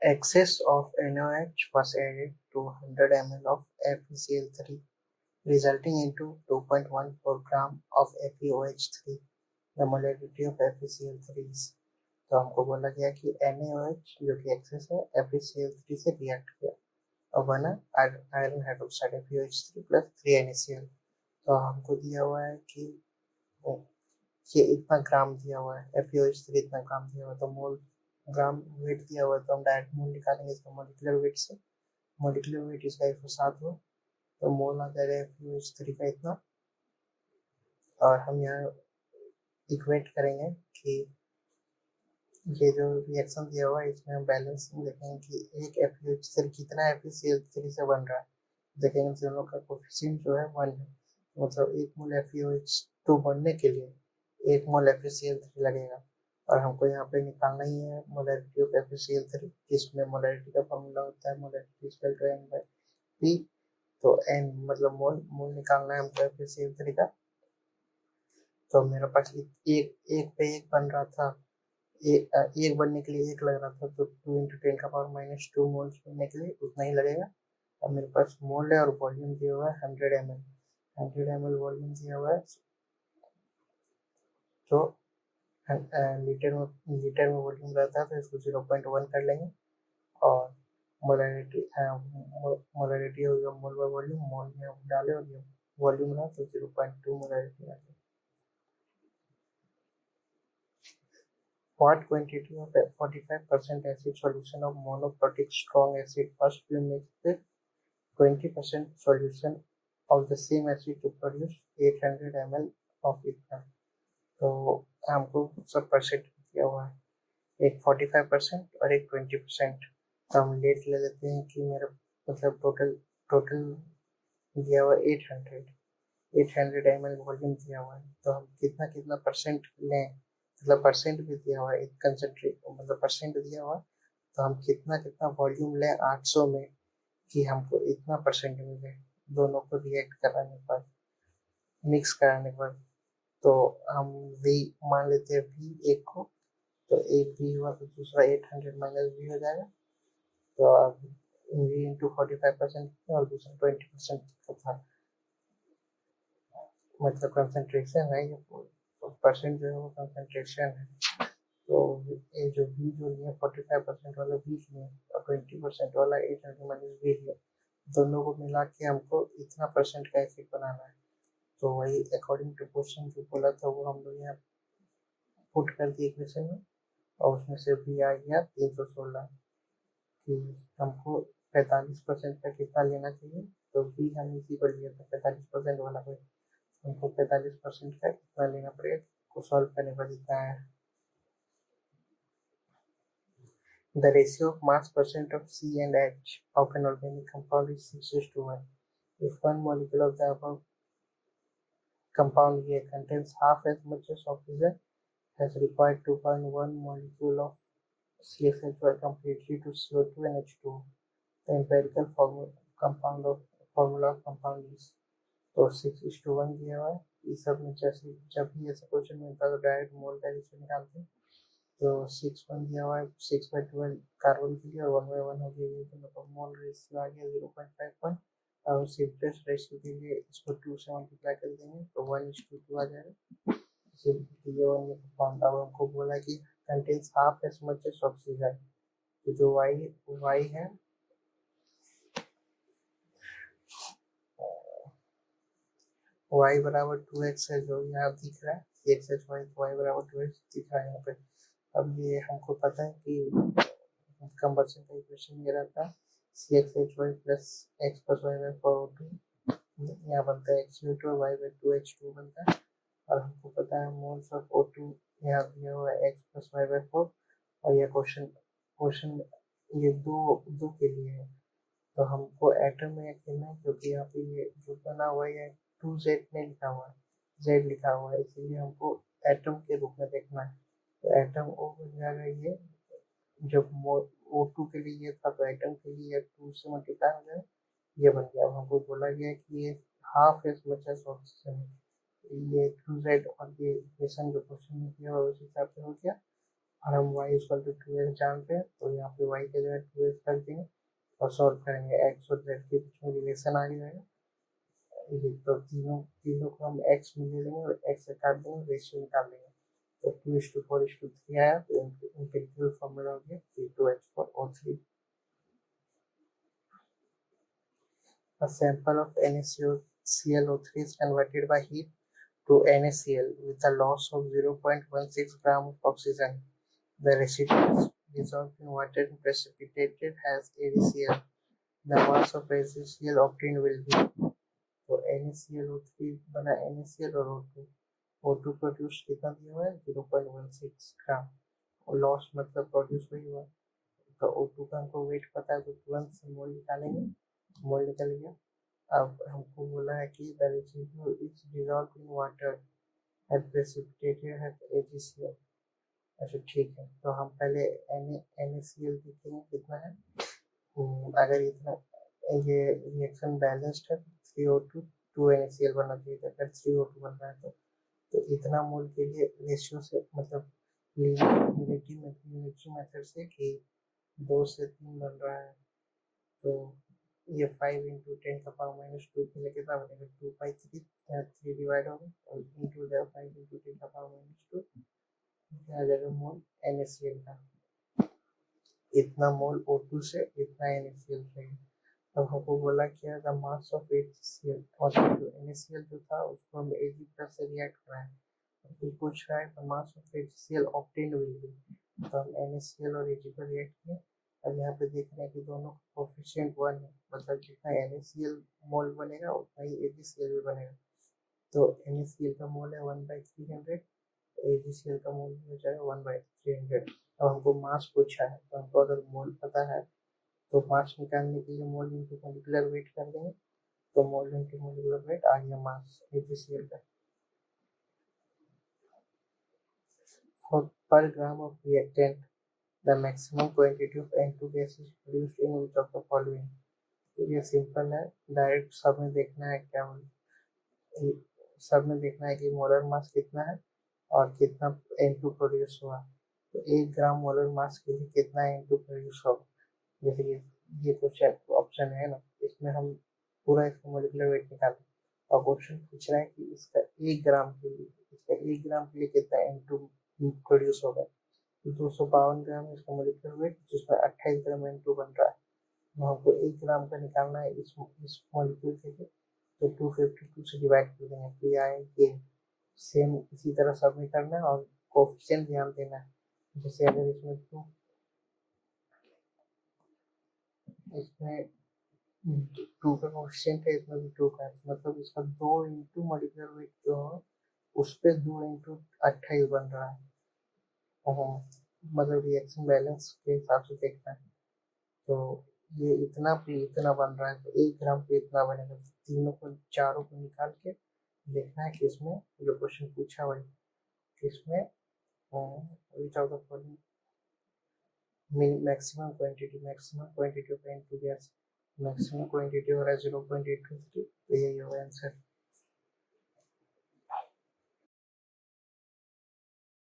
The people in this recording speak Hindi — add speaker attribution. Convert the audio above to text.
Speaker 1: Excess of NaOH was added to 100 ml of FeCl3, resulting into 2.14 gram of FeOH3. The molarity of FeCl3 is, तो हमको बोला गया कि NaOH जो कि एक्सेस है FeCl3 से रिएक्ट किया और बना iron hydroxide FeOH3 plus 3NaCl। तो हमको दिया हुआ है कि ये इतना ग्राम दिया हुआ है, FeOH3 इतना ग्राम दिया हुआ है, तो मोल ग्राम वेट दिया हुआ है, तो हम डायरेक्ट मोल निकालेंगे इसका मॉलिक्यूलर वेट से। मॉलिक्यूलर वेट इसका 107 हुआ, तो मोल आ जाएगा FeOH3 का इतना। और हम यहाँ इक्वेट करेंगे कि ये जो रिएक्शन दिया हुआ है इसमें हम बैलेंसिंग देखेंगे कि एक FeOH3 कितना FeCl3 से बन रहा है। देखेंगे दोनों का कोफिशिएंट जो है 1 है, मतलब एक मोल FeOH2 बनने के लिए एक मोल FeCl3 लगेगा। और हमको यहाँ पे निकालना ही है मोलैरिटी ऑफ FeCl3, जिसमें मोलैरिटी का फॉर्मूला होता है मोलैरिटी इक्वल टू N/P। तो N मतलब मोल निकालना है हमको FeCl3 का। तो मेरे पास एक पे एक बन रहा था, एक बनने के लिए एक लग रहा था, तो 2 × 10⁻⁻2 मोल्स बनने के लिए उतना ही लगेगा। अब मेरे पास मोल है और वॉल्यूम दिया हुआ है 100 ml, 100 ml वॉल्यूम दिया हुआ है। तो लीटर में वॉल्यूम रहता है, तो इसको 0.1 कर लेंगे और मोलैरिटी हो गया मोल बाय वॉल्यूम, मोल में डाले और ये वॉल्यूम रहा तो 0.2 मोलैरिटी आ गया। What quantity of 45% acid solution of monoprotic strong acid must be mixed with 20% solution of the same acid to produce 800 ml of ethanol? तो हमको सब परसेंट दिया हुआ है, एक 45% और एक 20%। तो हम लेट ले लेते हैं कि मेरा मतलब टोटल दिया हुआ 800 ml वॉल्यूम दिया हुआ है, तो हम कितना परसेंट लें, मतलब परसेंट भी दिया हुआ है, कंसंट्रेट मतलब परसेंट दिया हुआ है, तो हम कितना वॉल्यूम लें 800 में कि हमको इतना परसेंट मिले दोनों को रिएक्ट कराने के बाद, मिक्स कराने के बाद। तो हम V मान लेते हैं, V एक को, तो एक V हुआ तो दूसरा 800 माइनस V हो जाएगा। तो अब V इंटू 45% और दूसरा 20% का था, मतलब कंसंट्रेशन है, ये परसेंट जो है वो कंसंट्रेशन है। तो ये जो V जो लिया 45% वाला V लिया और 20% वाला 800 माइनस V लिया, दोनों को मिला के हमको इतना परसेंट का एसिड बनाना है। तो वही अकॉर्डिंग टू क्वेश्चन जो बोला था वो हम लोग यहाँ पुट कर दिए इक्वेशन में, और उसमें से V आ गया 316 कि हमको 45% का कितना लेना चाहिए। तो V हम इसी पर लिया था 45% वाला को, हमको 45% का कितना लेना पड़ेगा को सॉल्व करने पर इतना है। The ratio of mass percent of C and H of an organic compound is 6:1. If one molecule of the above compound A contains half as much as oxygen as required 2.1 molecule of CFHY completely to CO2 and H2. The empirical formula of compound is, तो 6:1 दिया हुआ है। इस सब में जैसे जब भी ऐसा क्वेश्चन मिलता है तो डायरेक्ट मोल का रेशियो निकालते हैं। तो 6:1 दिया हुआ है, 6/12 कार्बन के लिए और 1/1 हो गया, तो मतलब मोल रेशियो आ गया 0.51। और सिम्पलेस्ट रेशियो के लिए इसको 2 से मल्टीप्लाई कर देंगे तो 1:2 आ जाएगा। दिए हुए कंपाउंड अब हमको बोला कि contains half as much as oxygen, तो जो y है y बराबर 2x है, जो यहाँ दिख रहा है x एच वाई, y बराबर 2x दिख रहा है यहाँ पे। अब ये हमको पता है कि कंबशन का इक्वेशन ये रहता है CxHy plus x plus y by 4O2, यहाँ बनता है x/2 y बाई 2H2 बनता है। और हमको पता है मोल्स ऑफ O2 यहाँ दिया हुआ है x प्लस y बाई 4, और यह क्वेश्चन ये दो के लिए है, तो हमको एटम में रखना है, क्योंकि यहाँ पे ये जो बना हुआ है 2Z नहीं लिखा हुआ है, Z लिखा हुआ है, इसलिए हमको एटम के रूप में देखना है। तो एटम O बन जाएगा ये, जब O2 के लिए ये था तो एटम के लिए 2 से मल्टीप्लाई हो जाए, ये बन गया। अब हमको बोला गया कि ये half as much as oxygen है, ये 2Z और ये इक्वेशन जो क्वेश्चन में दिया हुआ उस हिसाब से हो गया। और हम y इक्वल टू 2x जानते हैं, तो यहाँ पे y की जगह 2x रख देंगे और सॉल्व करेंगे। x और z के बीच में रिलेशन आ जाएगा, ये तो तीनों तीनों को हम x में ले लेंगे और x से काट देंगे, रेशियो निकाल लेंगे। तो 2:4:3 आया, तो इंटीग्रल फॉर्मूला हो गया C2H4O3। A sample of NaClO3 is converted by heat to NaCl with a loss of 0.16 gram of oxygen. The residue is dissolved in water and precipitated as AgCl. The mass of AgCl obtained will be, तो NaClO3 बना NaCl और O2। O2 प्रोड्यूस कितना दिया हुआ है 0.16 ग्राम, और लॉस मतलब प्रोड्यूस वही हुआ। तो O2 का हमको वेट पता है, तो तुरंत से मोल निकालेंगे, मोल निकल गया। अब हमको बोला है कि the residue is dissolved in water and precipitated at AgCl। अच्छा ठीक है, तो हम पहले NaCl देखेंगे कितना है। अगर इतना ये रिएक्शन बैलेंस्ड है 3O2 2NaCl बनना चाहिए, अगर 3O2 बन रहा है तो इतना मोल के लिए रेशियो से मतलब यूनिटी मेथड से कि 2 से 3 बन रहा है, तो ये 5 इंटू 10⁻⁻2 के लिए कितना बनेगा 2/3, 3 डिवाइड होगा और इंटू 5 इंटू 10⁻⁻2 आ जाएगा मोल NaCl का। इतना मोल O2 से इतना NaCl चाहिए। तब हमको बोला क्या द मास ऑफ HCl, और जो NaCl जो था उसको हम Ag प्लस से रिएक्ट कराएं, तो पूछ रहा है the mass of HCl obtained will be. तो हम NaCl और Ag पर रिएक्ट किए। अब यहाँ पे देख रहे हैं कि दोनों का कोफिशिएंट 1 है, मतलब जितना NaCl मोल बनेगा उतना ही AgCl भी बनेगा। तो NaCl का मोल है 1/300, AgCl का मोल हो जाएगा 1/300। अब हमको मास पूछा है, तो हमको अगर मोल पता है तो मास निकालने के लिए मोल इंटू मोलिकुलर वेट कर देंगे, तो मोल इंटू मोलिकुलर वेट आ गया मास AgCl का। For per gram of reactant, the maximum quantity of N2 gas is produced in which of the following? तो ये सिंपल है, डायरेक्ट सब में देखना है क्या सब में देखना है कि मोलर मास कितना है और कितना N2 प्रोड्यूस हुआ। तो 1 ग्राम मोलर मास के लिए कितना N2 प्रोड्यूस होगा, जैसे कि ये क्वेश्चन ऑप्शन है ना, इसमें हम पूरा इसका मोलिकुलर वेट निकालें और क्वेश्चन पूछ रहा है कि इसका 1 ग्राम के लिए कितना N2 प्रोड्यूस होगा। तो 252 ग्राम है इसका मोलिकुलर वेट, जिसमें 28 ग्राम N2 बन रहा है। तो हमको 1 ग्राम का निकालना है इस मॉलिक्यूल के लिए, तो 252 से डिवाइड कर देंगे, तो ये आएंगे। सेम इसी तरह सब में करना है और कोफिशिएंट ध्यान देना है। जैसे अगर इसमें 2 का कोफिशिएंट है, इसमें भी 2 का है, मतलब इसका 2 इंटू मोलिकुलर वेट जो है उस पर 2 इंटू 28 बन रहा है। मतलब रिएक्शन बैलेंस के हिसाब से देखना है, तो ये इतना पे इतना बन रहा है, तो 1 ग्राम पे इतना बनेगा। तीनों को चारों को निकाल के देखना है कि इसमें जो क्वेश्चन पूछा वही किसमें maximum quantity of N2 gas, maximum quantity हो रहा है 0.823, तो यही होगा आंसर।